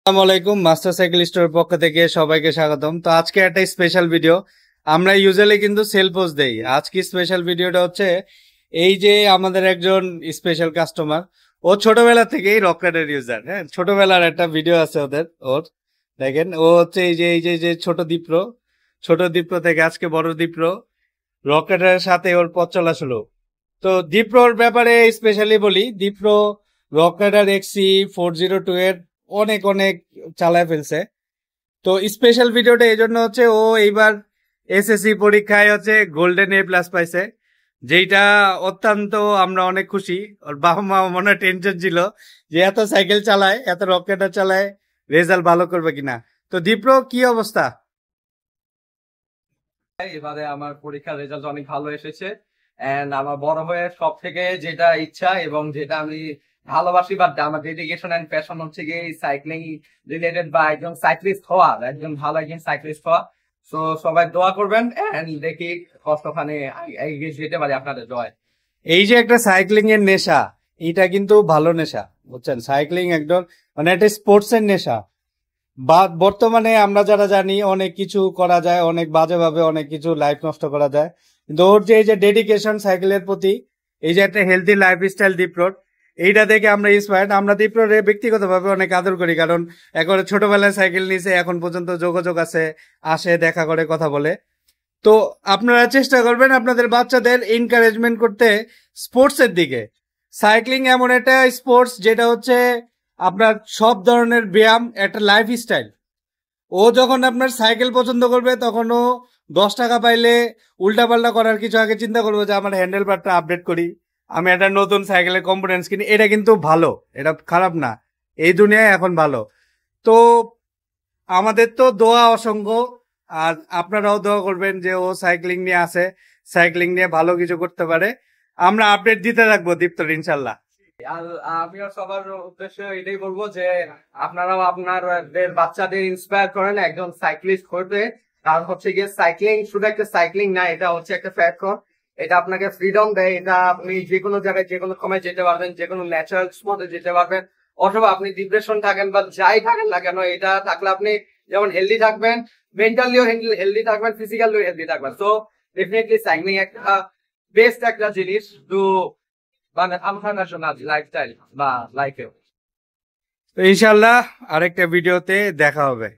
আসসালামু আলাইকুম, master cycle স্টোরের পক্ষ থেকে সবাইকে স্বাগতম। তো আজকে একটা স্পেশাল ভিডিও। আমরা ইউজুয়ালি কিন্তু সেল পোস্ট দেই। আজকে স্পেশাল ভিডিওটা হচ্ছে এই যে আমাদের একজন স্পেশাল কাস্টমার, ও ছোটবেলা থেকেই রকেটের ইউজার। হ্যাঁ, ছোটবেলার একটা ভিডিও আছে ওর দেখেন, ও হচ্ছে এই যে ছোট দ্বীপ্র থেকে আজকে বড় দ্বীপ্র, রকেটের সাথে ওর পথ চলা শুরু। তো দ্বীপ্রর ব্যাপারে স্পেশালি বলি, দ্বীপ্র রকেটার এক্সি 402 এর অনেক অনেক চালায় ফেলছে। তো স্পেশাল ভিডিওটা এই জন্য হচ্ছে, ও এইবার এসএসসি পরীক্ষায় হচ্ছে গোল্ডেন এ প্লাস পাইছে, যেইটা অত্যন্ত আমরা অনেক খুশি। ওর বাবা মা মনে টেনশন ছিল যে এত সাইকেল চালায়, এত রকেটার চালায়, রেজাল্ট ভালো করবে কিনা। তো দীপ্র, কি অবস্থা? এবারে আমার পরীক্ষার রেজাল্ট অনেক ভালো এসেছে। এন্ড আমার বড় হয়ে সব থেকে যেটা ইচ্ছা এবং যেটা আমি ভালোবাসি বা আমার ডেডিকেশন এন্ড প্যাশন হচ্ছে গিয়ে সাইক্লিং রিলেটেড বা একজন সাইক্লিস্ট হওয়া, একজন ভালো একজন সাইক্লিস্ট হওয়া। তো সবাই দোয়া করবেন এন্ড দেখি কতখানি এগিয়ে যেতে পারি আপনাদের জয়। এই যে একটা সাইক্লিং এর নেশা, এটা কিন্তু ভালো নেশা, বুঝছেন? সাইক্লিং একদম মানে একটা স্পোর্টস এর নেশা। বা বর্তমানে আমরা যারা জানি অনেক কিছু করা যায়, অনেক বাজেভাবে অনেক কিছু লাইফ নষ্ট করা যায়, কিন্তু ওর যে এই যে ডেডিকেশন সাইকেলের প্রতি, এই যে একটা হেলদি লাইফস্টাইল দীপ্রর, এইটা দেখে আমরা ইন্সপায়ার্ড। আমরা দীপ্ররে ব্যক্তিগতভাবে অনেক আদর করি, কারণ একবারে ছোটবেলায় সাইকেল নিয়েছে, এখন পর্যন্ত যোগাযোগ আছে, আসে, দেখা করে, কথা বলে। তো আপনারা চেষ্টা করবেন আপনাদের বাচ্চাদের এনকারেজমেন্ট করতে স্পোর্টসের দিকে। সাইক্লিং এমন একটা স্পোর্টস যেটা হচ্ছে আপনার সব ধরনের ব্যায়াম, একটা লাইফস্টাইল। ও যখন আপনার সাইকেল পছন্দ করবে, তখন ও 10 টাকা পাইলে উল্টাপাল্টা করার কিছু আগে চিন্তা করবো যে আমার হ্যান্ডেল বারটা আপডেট করি, আমি একটা নতুন সাইকেলের কম্পোনেন্টস কিনি। এটা কিন্তু ভালো, এটা খারাপ না, এই দুনিয়ায় এখন ভালো। তো আমাদের তো দোয়া অসংখ্য, আর আপনারাও দোয়া করবেন যে ও সাইক্লিং নিয়ে আসে, সাইক্লিং নিয়ে ভালো কিছু করতে পারে। আমরা আপডেট দিতে থাকবো দীপ্তর, ইনশাল্লাহ। আর আমিও সবার উদ্দেশ্যে এটাই বলবো যে আপনারাও আপনাদের বাচ্চাদের ইন্সপায়ার করেন একজন সাইক্লিস্ট হতে। কারণ হচ্ছে গিয়ে সাইক্লিং শুধু একটা সাইক্লিং না, এটা হচ্ছে একটা প্ল্যাটফর্ম। এটা আপনাকে ফ্রিডম দেয়, এটা আপনি যে কোনো জায়গায় যে কোনো সময় যেতে পারবেন, যে কোনো ন্যাচারাল স্পটে যেতে পারবেন। অথবা আপনি ডিপ্রেশন থাকেন বা যাই থাকেন না কেন, এটা থাকলে আপনি যেমন হেলদি থাকবেন, মেন্টালিও হেলদি থাকবেন, ফিজিক্যালিও হেলদি থাকবেন। তো ডেফিনেটলি সাইক্লিং একটা বেস্ট একটা জিনিস টু মানে আমার লাইফস্টাইল বা লাইফে। তো ইনশাল্লাহ আরেকটা ভিডিওতে দেখা হবে।